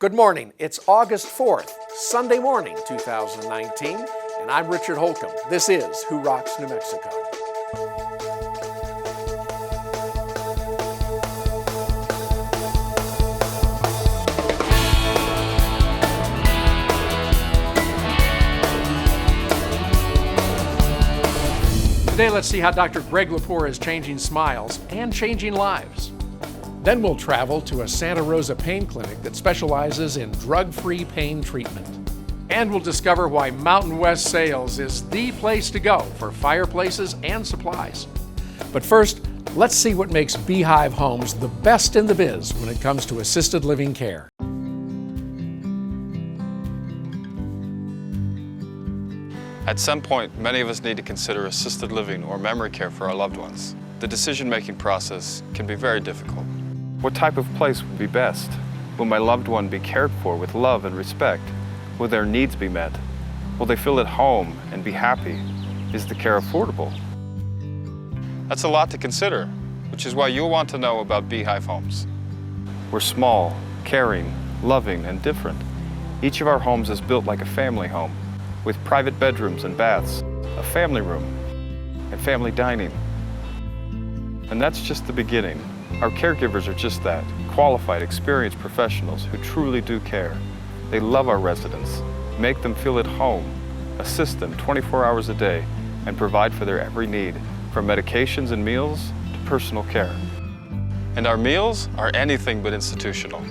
Good morning. It's August 4th, Sunday morning, 2019, and I'm Richard Holcomb. This is Who Rocks New Mexico. Today, let's see how Dr. Greg Lepore is changing smiles and changing lives. Then we'll travel to a Santa Rosa pain clinic that specializes in drug-free pain treatment. And we'll discover why Mountain West Sales is the place to go for fireplaces and supplies. But first, let's see what makes Beehive Homes the best in the biz when it comes to assisted living care. At some point, many of us need to consider assisted living or memory care for our loved ones. The decision-making process can be very difficult. What type of place would be best? Will my loved one be cared for with love and respect? Will their needs be met? Will they feel at home and be happy? Is the care affordable? That's a lot to consider, which is why you'll want to know about Beehive Homes. We're small, caring, loving, and different. Each of our homes is built like a family home, with private bedrooms and baths, a family room, and family dining. And that's just the beginning. Our caregivers are just that, qualified, experienced professionals who truly do care. They love our residents, make them feel at home, assist them 24 hours a day, and provide for their every need, from medications and meals to personal care. And our meals are anything but institutional.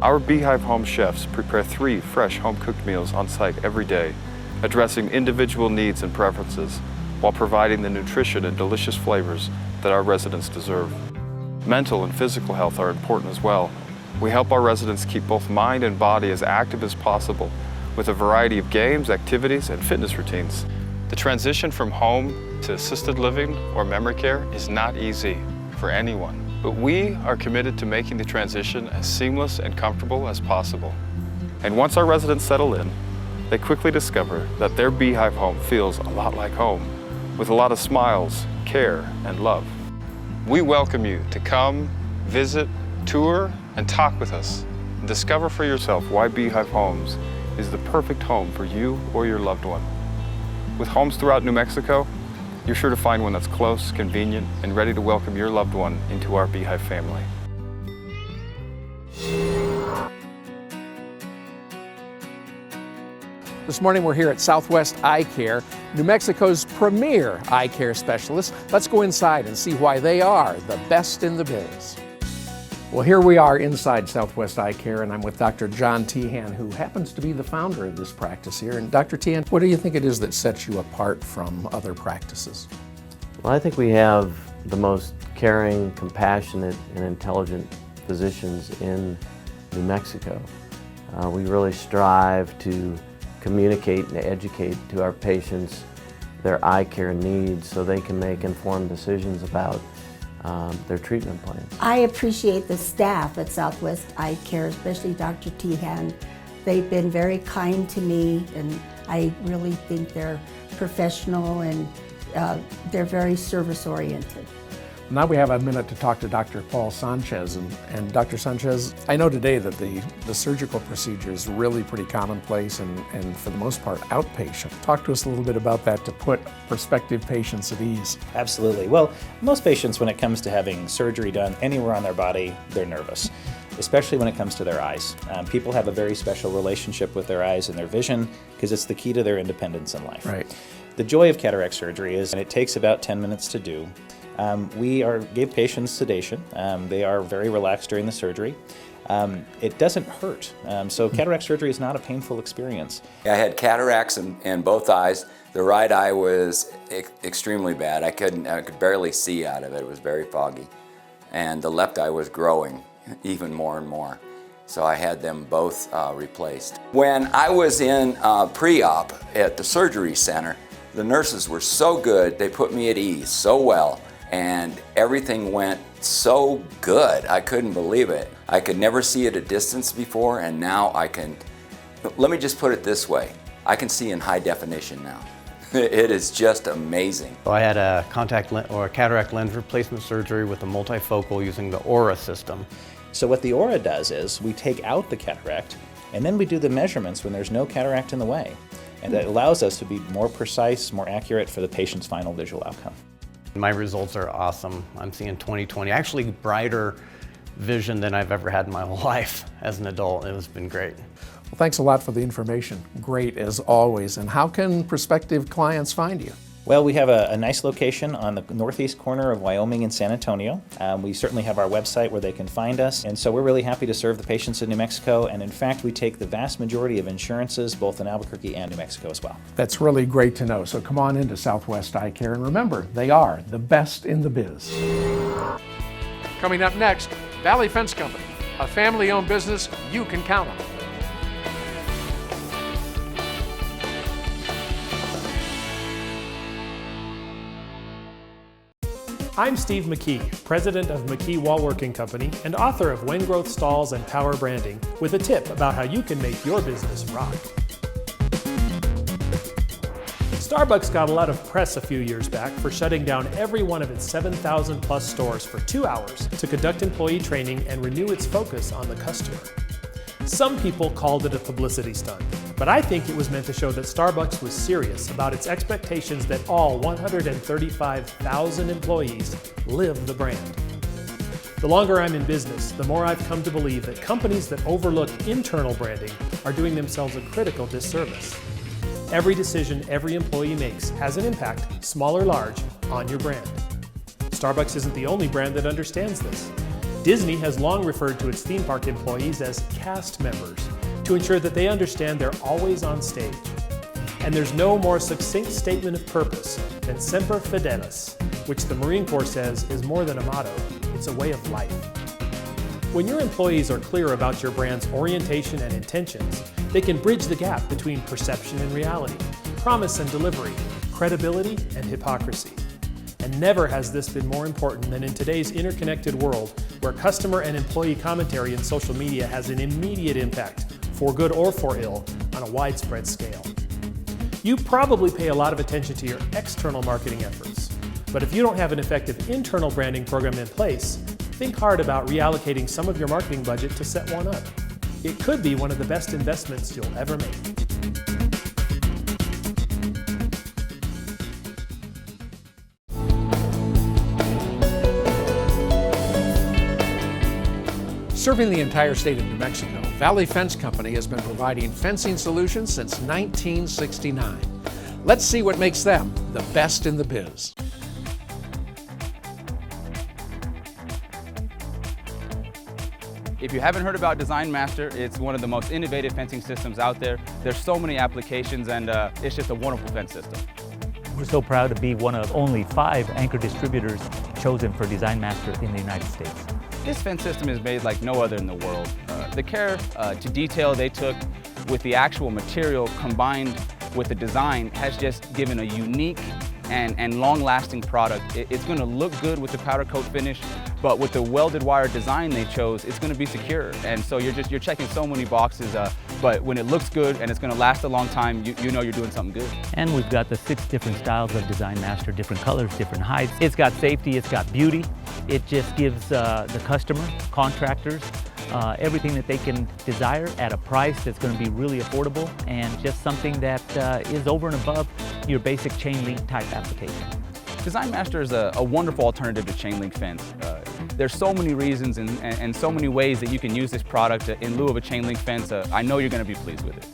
Our Beehive Home chefs prepare 3 fresh home-cooked meals on site every day, addressing individual needs and preferences, while providing the nutrition and delicious flavors that our residents deserve. Mental and physical health are important as well. We help our residents keep both mind and body as active as possible with a variety of games, activities, and fitness routines. The transition from home to assisted living or memory care is not easy for anyone, but we are committed to making the transition as seamless and comfortable as possible. And once our residents settle in, they quickly discover that their Beehive home feels a lot like home, with a lot of smiles, care, and love. We welcome you to come, visit, tour, and talk with us. And discover for yourself why Beehive Homes is the perfect home for you or your loved one. With homes throughout New Mexico, you're sure to find one that's close, convenient, and ready to welcome your loved one into our Beehive family. This morning we're here at Southwest Eye Care, New Mexico's premier eye care specialist. Let's go inside and see why they are the best in the biz. Well, here we are inside Southwest Eye Care, and I'm with Dr. John Tehan, who happens to be the founder of this practice here. And Dr. Tehan, what do you think it is that sets you apart from other practices? Well, I think we have the most caring, compassionate, and intelligent physicians in New Mexico. We really strive to communicate and educate to our patients their eye care needs so they can make informed decisions about their treatment plans. I appreciate the staff at Southwest Eye Care, especially Dr. Tehan. They've been very kind to me, and I really think they're professional and they're very service-oriented. Now we have a minute to talk to Dr. Paul Sanchez. And Dr. Sanchez, I know today that the surgical procedure is really pretty commonplace and for the most part outpatient. Talk to us a little bit about that to put prospective patients at ease. Absolutely. Well, most patients, when it comes to having surgery done anywhere on their body, they're nervous, especially when it comes to their eyes. People have a very special relationship with their eyes and their vision because it's the key to their independence in life. Right. The joy of cataract surgery is, and it takes about 10 minutes to do. We give patients sedation. They are very relaxed during the surgery. It doesn't hurt. So cataract surgery is not a painful experience. I had cataracts in both eyes. The right eye was extremely bad. I could barely see out of it. It was very foggy. And the left eye was growing even more and more. So I had them both replaced. When I was in pre-op at the surgery center, the nurses were so good. They put me at ease so well. And everything went so good. I couldn't believe it. I could never see at a distance before, and now I can. Let me just put it this way. I can see in high definition now. It is just amazing. I had a cataract lens replacement surgery with a multifocal using the Aura system. So what the Aura does is we take out the cataract and then we do the measurements when there's no cataract in the way. And that allows us to be more precise, more accurate for the patient's final visual outcome. My results are awesome. I'm seeing 20/20, actually brighter vision than I've ever had in my whole life as an adult. It has been great. Well, thanks a lot for the information. Great as always. And how can prospective clients find you? Well, we have a nice location on the northeast corner of Wyoming and San Antonio. We certainly have our website where they can find us, and so we're really happy to serve the patients in New Mexico, and in fact we take the vast majority of insurances both in Albuquerque and New Mexico as well. That's really great to know. So come on into Southwest Eye Care, and remember, they are the best in the biz. Coming up next, Valley Fence Company, a family-owned business you can count on. I'm Steve Mackey, president of Mackey Wallworking Company and author of When Growth Stalls and Power Branding, with a tip about how you can make your business rock. Starbucks got a lot of press a few years back for shutting down every one of its 7,000 plus stores for 2 hours to conduct employee training and renew its focus on the customer. Some people called it a publicity stunt, but I think it was meant to show that Starbucks was serious about its expectations that all 135,000 employees live the brand. The longer I'm in business, the more I've come to believe that companies that overlook internal branding are doing themselves a critical disservice. Every decision every employee makes has an impact, small or large, on your brand. Starbucks isn't the only brand that understands this. Disney has long referred to its theme park employees as cast members to ensure that they understand they're always on stage. And there's no more succinct statement of purpose than Semper Fidelis, which the Marine Corps says is more than a motto, it's a way of life. When your employees are clear about your brand's orientation and intentions, they can bridge the gap between perception and reality, promise and delivery, credibility and hypocrisy. And never has this been more important than in today's interconnected world, where customer and employee commentary in social media has an immediate impact, for good or for ill, on a widespread scale. You probably pay a lot of attention to your external marketing efforts, but if you don't have an effective internal branding program in place, think hard about reallocating some of your marketing budget to set one up. It could be one of the best investments you'll ever make. Serving the entire state of New Mexico, Valley Fence Company has been providing fencing solutions since 1969. Let's see what makes them the best in the biz. If you haven't heard about Design Master, it's one of the most innovative fencing systems out there. There's so many applications, and it's just a wonderful fence system. We're so proud to be one of only 5 anchor distributors chosen for Design Master in the United States. This fence system is made like no other in the world. The care to detail they took with the actual material combined with the design has just given a unique and long-lasting product. It's going to look good with the powder coat finish, but with the welded wire design they chose, it's going to be secure. And so you're checking so many boxes, but when it looks good and it's going to last a long time, you know you're doing something good. And we've got the 6 different styles of Design Master, different colors, different heights. It's got safety, it's got beauty. It just gives the customer, contractors, everything that they can desire at a price that's going to be really affordable and just something that is over and above your basic chain link type application. Design Master is a wonderful alternative to chain link fence. There's so many reasons and so many ways that you can use this product in lieu of a chain link fence. I know you're going to be pleased with it.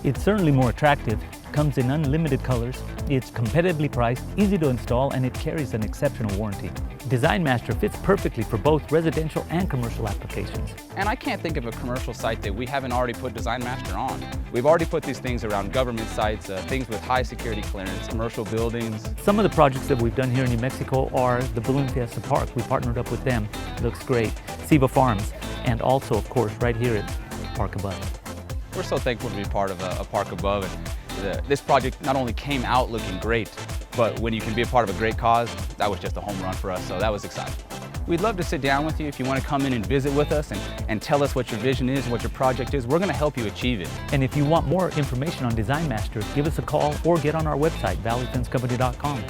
It's certainly more attractive, comes in unlimited colors, it's competitively priced, easy to install, and it carries an exceptional warranty. Design Master fits perfectly for both residential and commercial applications. And I can't think of a commercial site that we haven't already put Design Master on. We've already put these things around government sites, things with high security clearance, commercial buildings. Some of the projects that we've done here in New Mexico are the Balloon Fiesta Park. We partnered up with them. Looks great. Siva Farms, and also, of course, right here at Park Above. We're so thankful to be part of a Park Above. And this project not only came out looking great, but when you can be a part of a great cause, that was just a home run for us, so that was exciting. We'd love to sit down with you if you want to come in and visit with us and tell us what your vision is and what your project is. We're going to help you achieve it. And if you want more information on Design Master, give us a call or get on our website, valleyfencecompany.com.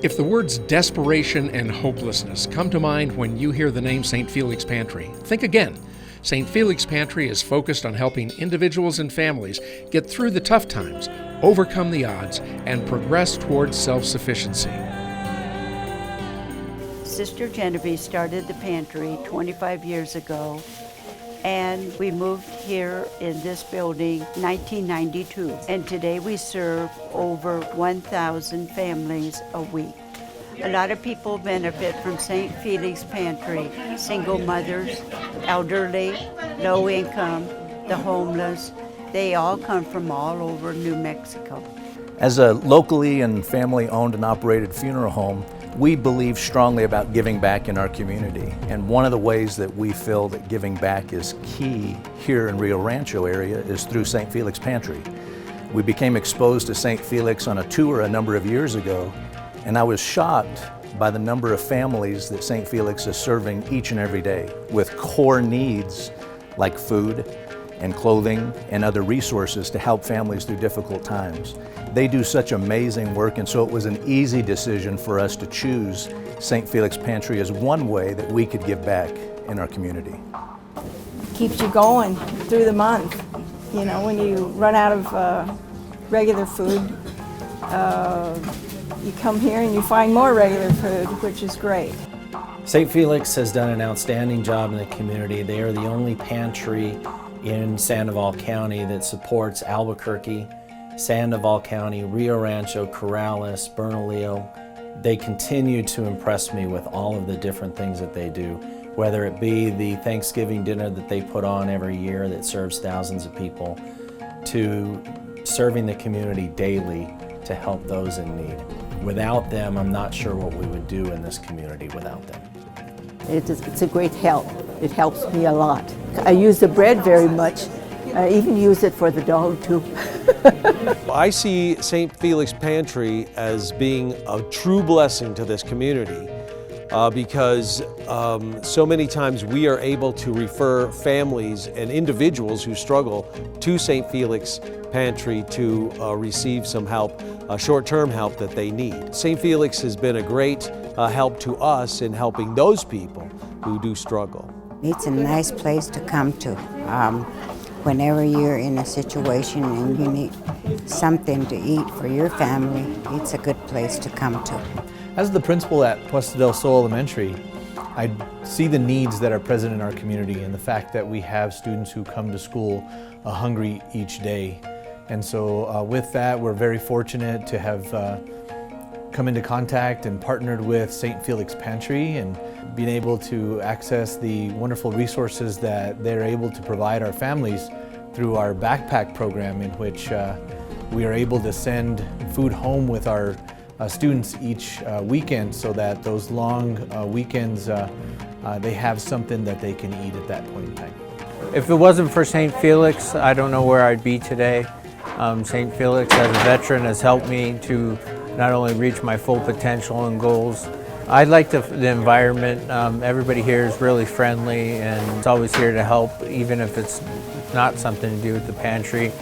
If the words desperation and hopelessness come to mind when you hear the name St. Felix Pantry, think again. St. Felix Pantry is focused on helping individuals and families get through the tough times, overcome the odds, and progress towards self-sufficiency. Sister Genevieve started the pantry 25 years ago, and we moved here in this building 1992. And today we serve over 1,000 families a week. A lot of people benefit from St. Felix Pantry: single mothers, elderly, low income, the homeless. They all come from all over New Mexico. As a locally and family owned and operated funeral home, we believe strongly about giving back in our community. And one of the ways that we feel that giving back is key here in Rio Rancho area is through St. Felix Pantry. We became exposed to St. Felix on a tour a number of years ago, and I was shocked by the number of families that St. Felix is serving each and every day with core needs like food and clothing and other resources to help families through difficult times. They do such amazing work, and so it was an easy decision for us to choose St. Felix Pantry as one way that we could give back in our community. Keeps you going through the month. You know, when you run out of regular food, you come here and you find more regular food, which is great. St. Felix has done an outstanding job in the community. They are the only pantry in Sandoval County that supports Albuquerque, Sandoval County, Rio Rancho, Corrales, Bernalillo. They continue to impress me with all of the different things that they do, whether it be the Thanksgiving dinner that they put on every year that serves thousands of people, to serving the community daily to help those in need. Without them, I'm not sure what we would do in this community without them. It's a great help. It helps me a lot. I use the bread very much. I even use it for the dog too. I see St. Felix Pantry as being a true blessing to this community because so many times we are able to refer families and individuals who struggle to St. Felix Pantry to receive some help, short-term help that they need. St. Felix has been a great help to us in helping those people who do struggle. It's a nice place to come to. Whenever you're in a situation and you need something to eat for your family, it's a good place to come to. As the principal at Puesta del Sol Elementary, I see the needs that are present in our community and the fact that we have students who come to school hungry each day. And so with that, we're very fortunate to have come into contact and partnered with St. Felix Pantry and being able to access the wonderful resources that they're able to provide our families through our backpack program, in which we are able to send food home with our students each weekend, so that those long weekends they have something that they can eat at that point in time. If it wasn't for St. Felix, I don't know where I'd be today. St. Felix as a veteran has helped me to not only reach my full potential and goals. I like the environment. Everybody here is really friendly and it's always here to help, even if it's not something to do with the pantry.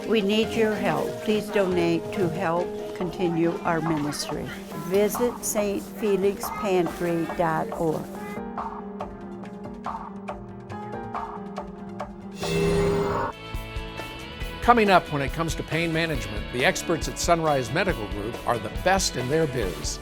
We need your help. Please donate to help continue our ministry. Visit stfelixpantry.org. Coming up, when it comes to pain management, the experts at Sunrise Medical Group are the best in their biz.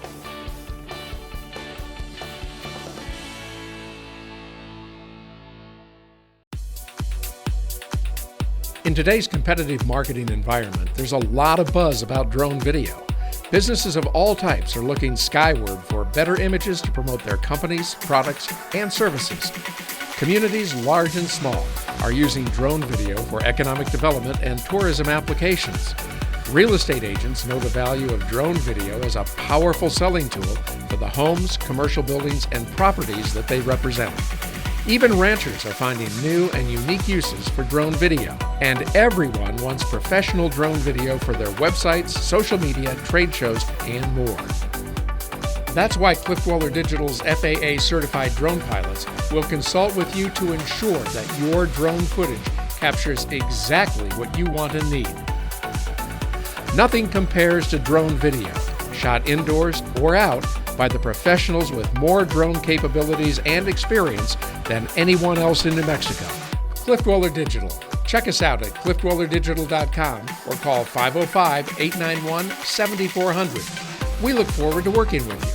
In today's competitive marketing environment, there's a lot of buzz about drone video. Businesses of all types are looking skyward for better images to promote their companies, products, and services. Communities large and small are using drone video for economic development and tourism applications. Real estate agents know the value of drone video as a powerful selling tool for the homes, commercial buildings, and properties that they represent. Even ranchers are finding new and unique uses for drone video. And everyone wants professional drone video for their websites, social media, trade shows, and more. That's why Cliffdweller Digital's FAA-certified drone pilots will consult with you to ensure that your drone footage captures exactly what you want and need. Nothing compares to drone video. shot indoors or out by the professionals with more drone capabilities and experience than anyone else in New Mexico. Cliff Dweller Digital. Check us out at cliffdwellerdigital.com or call 505-891-7400. We look forward to working with you.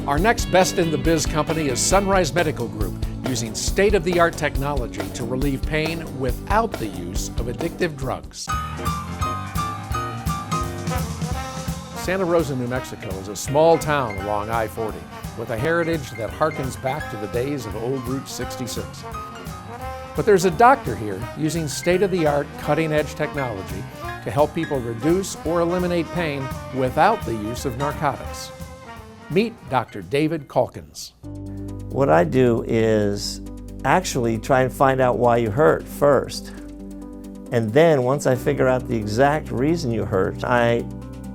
Our next Best in the Biz company is Sunrise Medical Group, using state-of-the-art technology to relieve pain without the use of addictive drugs. Santa Rosa, New Mexico is a small town along I-40 with a heritage that harkens back to the days of old Route 66. But there's a doctor here using state-of-the-art cutting-edge technology to help people reduce or eliminate pain without the use of narcotics. Meet Dr. David Calkins. What I do is actually try and find out why you hurt first. And then once I figure out the exact reason you hurt, I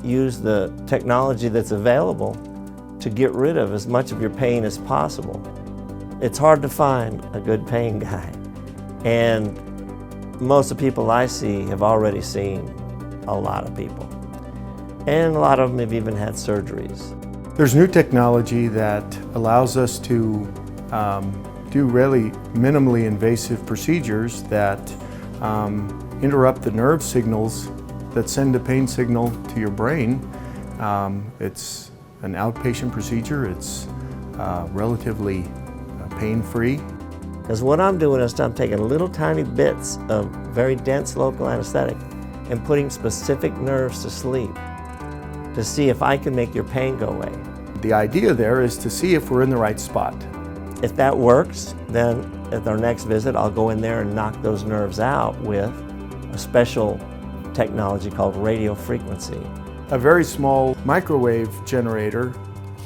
use the technology that's available to get rid of as much of your pain as possible. It's hard to find a good pain guy. And most of the people I see have already seen a lot of people. And a lot of them have even had surgeries. There's new technology that allows us to do really minimally invasive procedures that interrupt the nerve signals that send a pain signal to your brain. It's an outpatient procedure. It's relatively pain-free. Because what I'm doing is I'm taking little tiny bits of very dense local anesthetic and putting specific nerves to sleep to see if I can make your pain go away. The idea there is to see if we're in the right spot. If that works, then at our next visit, I'll go in there and knock those nerves out with a special technology called radio frequency. A very small microwave generator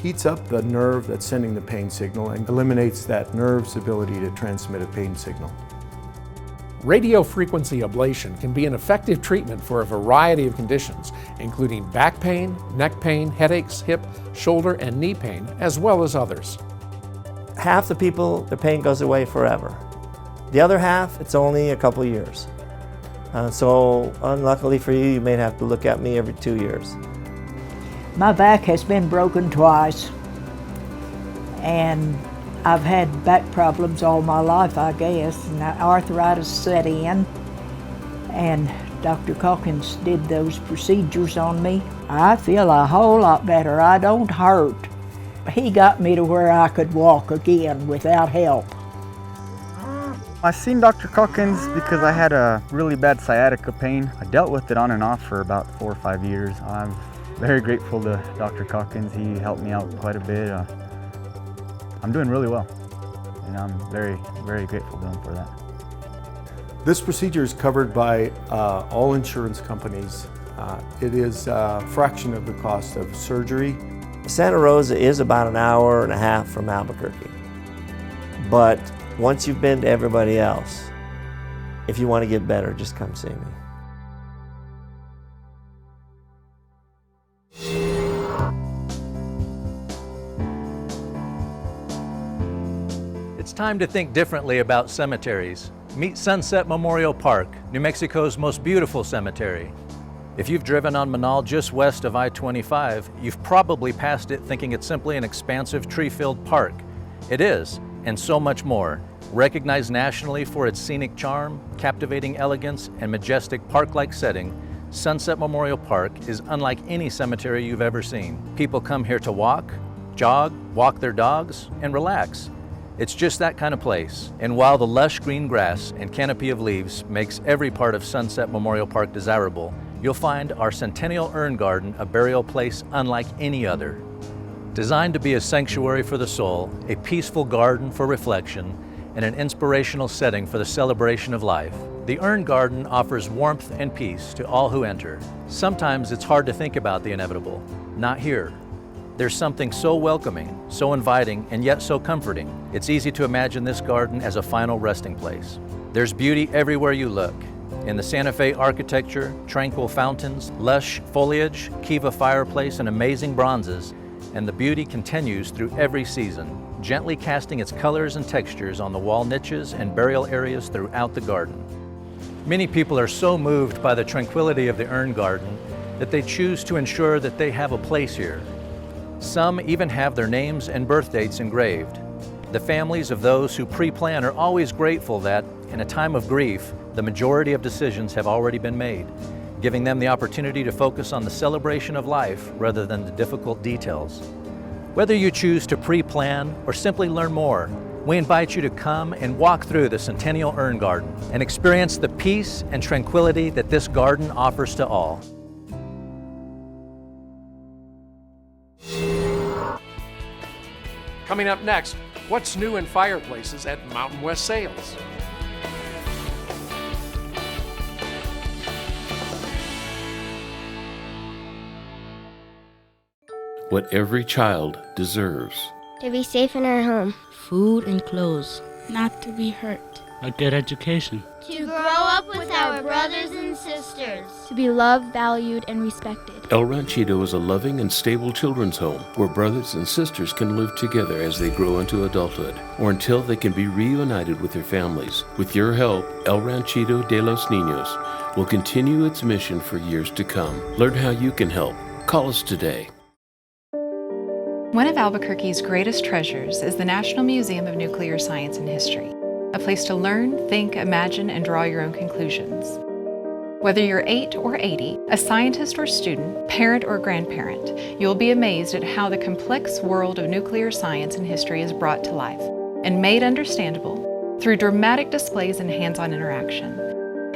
heats up the nerve that's sending the pain signal and eliminates that nerve's ability to transmit a pain signal. Radio frequency ablation can be an effective treatment for a variety of conditions, including back pain, neck pain, headaches, hip, shoulder, and knee pain, as well as others. Half the people, their pain goes away forever. The other half, it's only a couple years. So unluckily for you, you may have to look at me every 2 years. My back has been broken twice, and I've had back problems all my life, I guess, and arthritis set in, and Dr. Calkins did those procedures on me. I feel a whole lot better. I don't hurt. He got me to where I could walk again without help. I seen Dr. Calkins because I had a really bad sciatica pain. I dealt with it on and off for about 4 or 5 years. I'm very grateful to Dr. Calkins. He helped me out quite a bit. I'm doing really well, and I'm very, very grateful to him for that. This procedure is covered by all insurance companies. It is a fraction of the cost of surgery. Santa Rosa is about an hour and a half from Albuquerque. But once you've been to everybody else, if you want to get better, just come see me. It's time to think differently about cemeteries. Meet Sunset Memorial Park, New Mexico's most beautiful cemetery. If you've driven on Manal just west of I-25, you've probably passed it thinking it's simply an expansive tree-filled park. It is, and so much more. Recognized nationally for its scenic charm, captivating elegance, and majestic park-like setting, Sunset Memorial Park is unlike any cemetery you've ever seen. People come here to walk, jog, walk their dogs, and relax. It's just that kind of place. And while the lush green grass and canopy of leaves makes every part of Sunset Memorial Park desirable, you'll find our Centennial Urn Garden a burial place unlike any other. Designed to be a sanctuary for the soul, a peaceful garden for reflection, and an inspirational setting for the celebration of life, the Urn Garden offers warmth and peace to all who enter. Sometimes it's hard to think about the inevitable. Not here. There's something so welcoming, so inviting, and yet so comforting. It's easy to imagine this garden as a final resting place. There's beauty everywhere you look. In the Santa Fe architecture, tranquil fountains, lush foliage, kiva fireplace, and amazing bronzes, and the beauty continues through every season, gently casting its colors and textures on the wall niches and burial areas throughout the garden. Many people are so moved by the tranquility of the urn garden that they choose to ensure that they have a place here. Some even have their names and birth dates engraved. The families of those who pre-plan are always grateful that, in a time of grief, the majority of decisions have already been made, giving them the opportunity to focus on the celebration of life rather than the difficult details. Whether you choose to pre-plan or simply learn more, we invite you to come and walk through the Centennial Urn Garden and experience the peace and tranquility that this garden offers to all. Coming up next, what's new in fireplaces at Mountain West Sales? What every child deserves. To be safe in our home. Food and clothes. Not to be hurt. A good education. To grow up with our brothers and sisters. To be loved, valued, and respected. El Ranchito is a loving and stable children's home where brothers and sisters can live together as they grow into adulthood or until they can be reunited with their families. With your help, El Ranchito de los Niños will continue its mission for years to come. Learn how you can help. Call us today. One of Albuquerque's greatest treasures is the National Museum of Nuclear Science and History, a place to learn, think, imagine, and draw your own conclusions. Whether you're 8 or 80, a scientist or student, parent or grandparent, you'll be amazed at how the complex world of nuclear science and history is brought to life and made understandable through dramatic displays and hands-on interaction.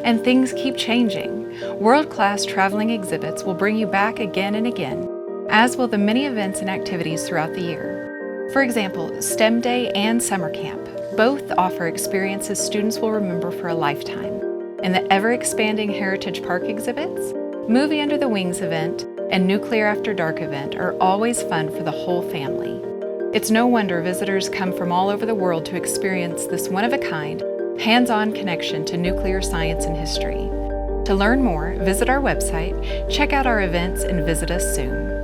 And things keep changing. World-class traveling exhibits will bring you back again and again, as will the many events and activities throughout the year. For example, STEM Day and Summer Camp both offer experiences students will remember for a lifetime. And the ever-expanding Heritage Park exhibits, Movie Under the Wings event, and Nuclear After Dark event are always fun for the whole family. It's no wonder visitors come from all over the world to experience this one-of-a-kind, hands-on connection to nuclear science and history. To learn more, visit our website, check out our events, and visit us soon.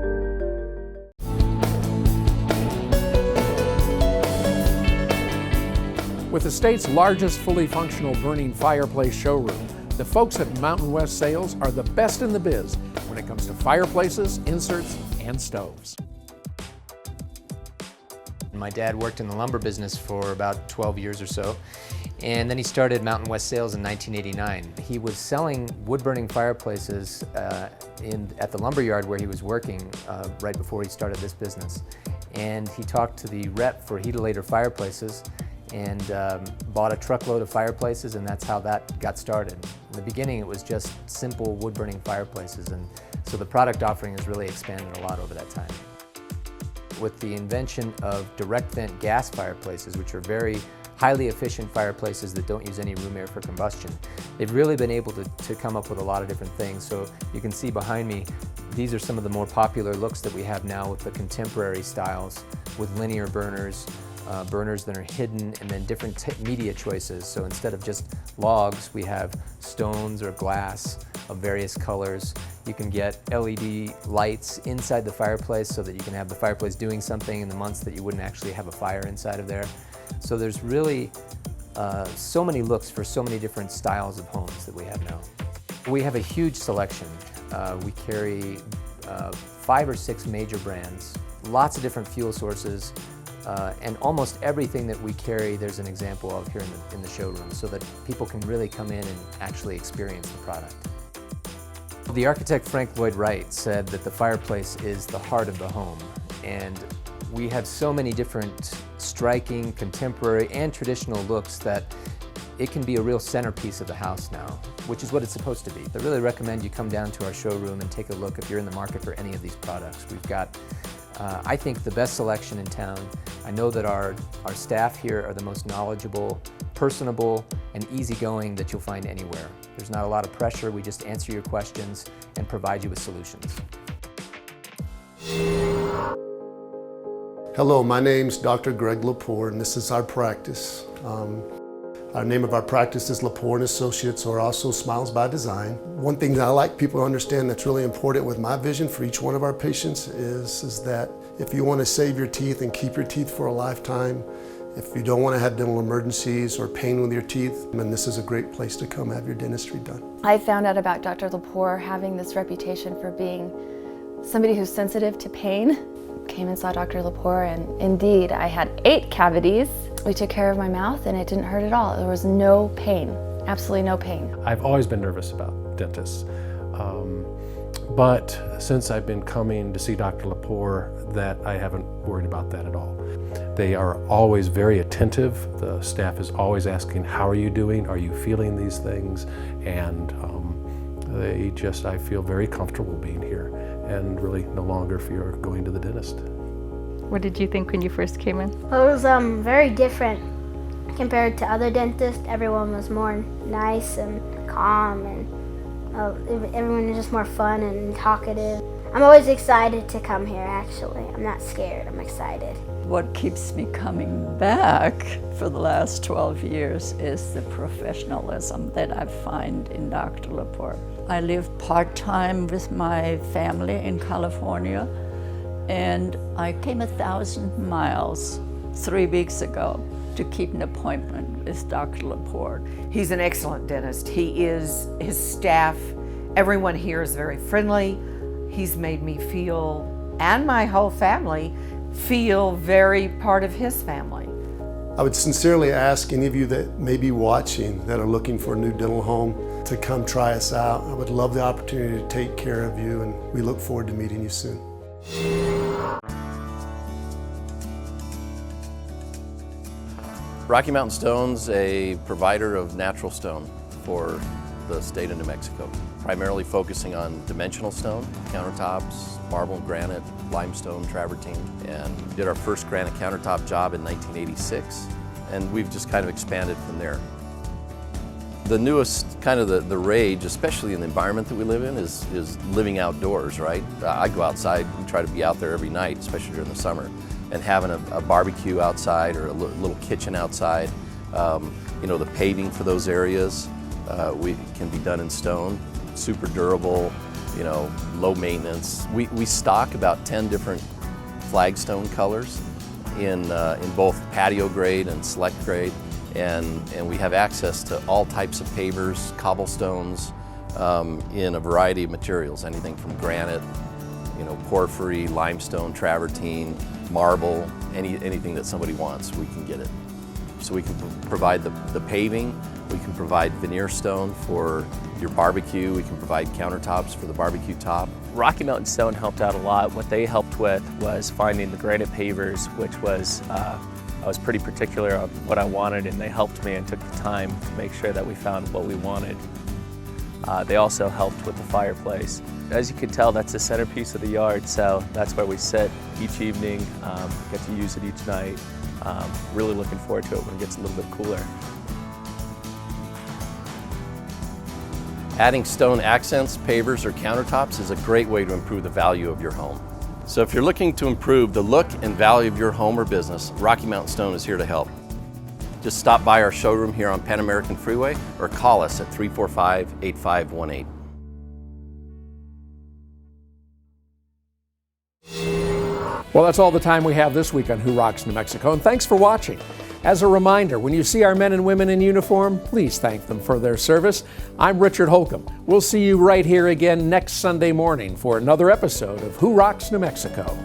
With the state's largest fully functional burning fireplace showroom, the folks at Mountain West Sales are the best in the biz when it comes to fireplaces, inserts, and stoves. My dad worked in the lumber business for about 12 years or so, and then he started Mountain West Sales in 1989. He was selling wood-burning fireplaces at the lumber yard where he was working right before he started this business. And he talked to the rep for Heatilator Fireplaces and bought a truckload of fireplaces, and that's how that got started. In the beginning, it was just simple wood-burning fireplaces, and so the product offering has really expanded a lot over that time. With the invention of direct vent gas fireplaces, which are very highly efficient fireplaces that don't use any room air for combustion, they've really been able to come up with a lot of different things. So you can see behind me, these are some of the more popular looks that we have now with the contemporary styles, with linear burners, burners that are hidden, and then different media choices. So instead of just logs, we have stones or glass of various colors. You can get LED lights inside the fireplace so that you can have the fireplace doing something in the months that you wouldn't actually have a fire inside of there. So there's really so many looks for so many different styles of homes that we have now. We have a huge selection. We carry 5 or 6 major brands, lots of different fuel sources, and almost everything that we carry there's an example of here in the showroom so that people can really come in and actually experience the product. The architect Frank Lloyd Wright said that the fireplace is the heart of the home, and we have so many different striking, contemporary, and traditional looks that it can be a real centerpiece of the house now, which is what it's supposed to be. I really recommend you come down to our showroom and take a look if you're in the market for any of these products. We've got I think the best selection in town. I know that our staff here are the most knowledgeable, personable, and easygoing that you'll find anywhere. There's not a lot of pressure. We just answer your questions and provide you with solutions. Hello, my name's Dr. Greg Lepore, and this is our practice. Our name of our practice is Lepore & Associates, or also Smiles by Design. One thing that I like people to understand that's really important with my vision for each one of our patients is that If you want to save your teeth and keep your teeth for a lifetime, if you don't want to have dental emergencies or pain with your teeth, then this is a great place to come have your dentistry done. I found out about Dr. Lepore having this reputation for being somebody who's sensitive to pain. Came and saw Dr. Lepore, and indeed I had 8 cavities. We took care of my mouth and it didn't hurt at all. There was no pain, absolutely no pain. I've always been nervous about dentists. But since I've been coming to see Dr. Lepore, that I haven't worried about that at all. They are always very attentive. The staff is always asking, how are you doing? Are you feeling these things? And I feel very comfortable being here and really no longer fear going to the dentist. What did you think when you first came in? Well, it was very different compared to other dentists. Everyone was more nice and calm, and everyone was just more fun and talkative. I'm always excited to come here, actually. I'm not scared, I'm excited. What keeps me coming back for the last 12 years is the professionalism that I find in Dr. Lepore. I live part-time with my family in California, and I came 1,000 miles 3 weeks ago to keep an appointment with Dr. Lepore. He's an excellent dentist. His staff, everyone here is very friendly. He's made me feel, and my whole family, feel very part of his family. I would sincerely ask any of you that may be watching that are looking for a new dental home to come try us out. I would love the opportunity to take care of you, and we look forward to meeting you soon. Rocky Mountain Stone's a provider of natural stone for the state of New Mexico, primarily focusing on dimensional stone, countertops, marble, granite, limestone, travertine, and did our first granite countertop job in 1986, and we've just kind of expanded from there. The newest kind of the rage, especially in the environment that we live in, is living outdoors, right? I go outside and try to be out there every night, especially during the summer, and having a barbecue outside or a little kitchen outside. You know, the paving for those areas can be done in stone, super durable, you know, low maintenance. We stock about 10 different flagstone colors in both patio grade and select grade. And we have access to all types of pavers, cobblestones, in a variety of materials, anything from granite, you know, porphyry, limestone, travertine, marble, anything that somebody wants, we can get it. So we can provide the paving, we can provide veneer stone for your barbecue, we can provide countertops for the barbecue top. Rocky Mountain Stone helped out a lot. What they helped with was finding the granite pavers, which was I was pretty particular on what I wanted, and they helped me and took the time to make sure that we found what we wanted. They also helped with the fireplace. As you can tell, that's the centerpiece of the yard, so that's where we sit each evening, get to use it each night. Really looking forward to it when it gets a little bit cooler. Adding stone accents, pavers, or countertops is a great way to improve the value of your home. So if you're looking to improve the look and value of your home or business, Rocky Mountain Stone is here to help. Just stop by our showroom here on Pan American Freeway or call us at 345-8518. Well, that's all the time we have this week on Who Rocks New Mexico, and thanks for watching. As a reminder, when you see our men and women in uniform, please thank them for their service. I'm Richard Holcomb. We'll see you right here again next Sunday morning for another episode of Who Rocks New Mexico.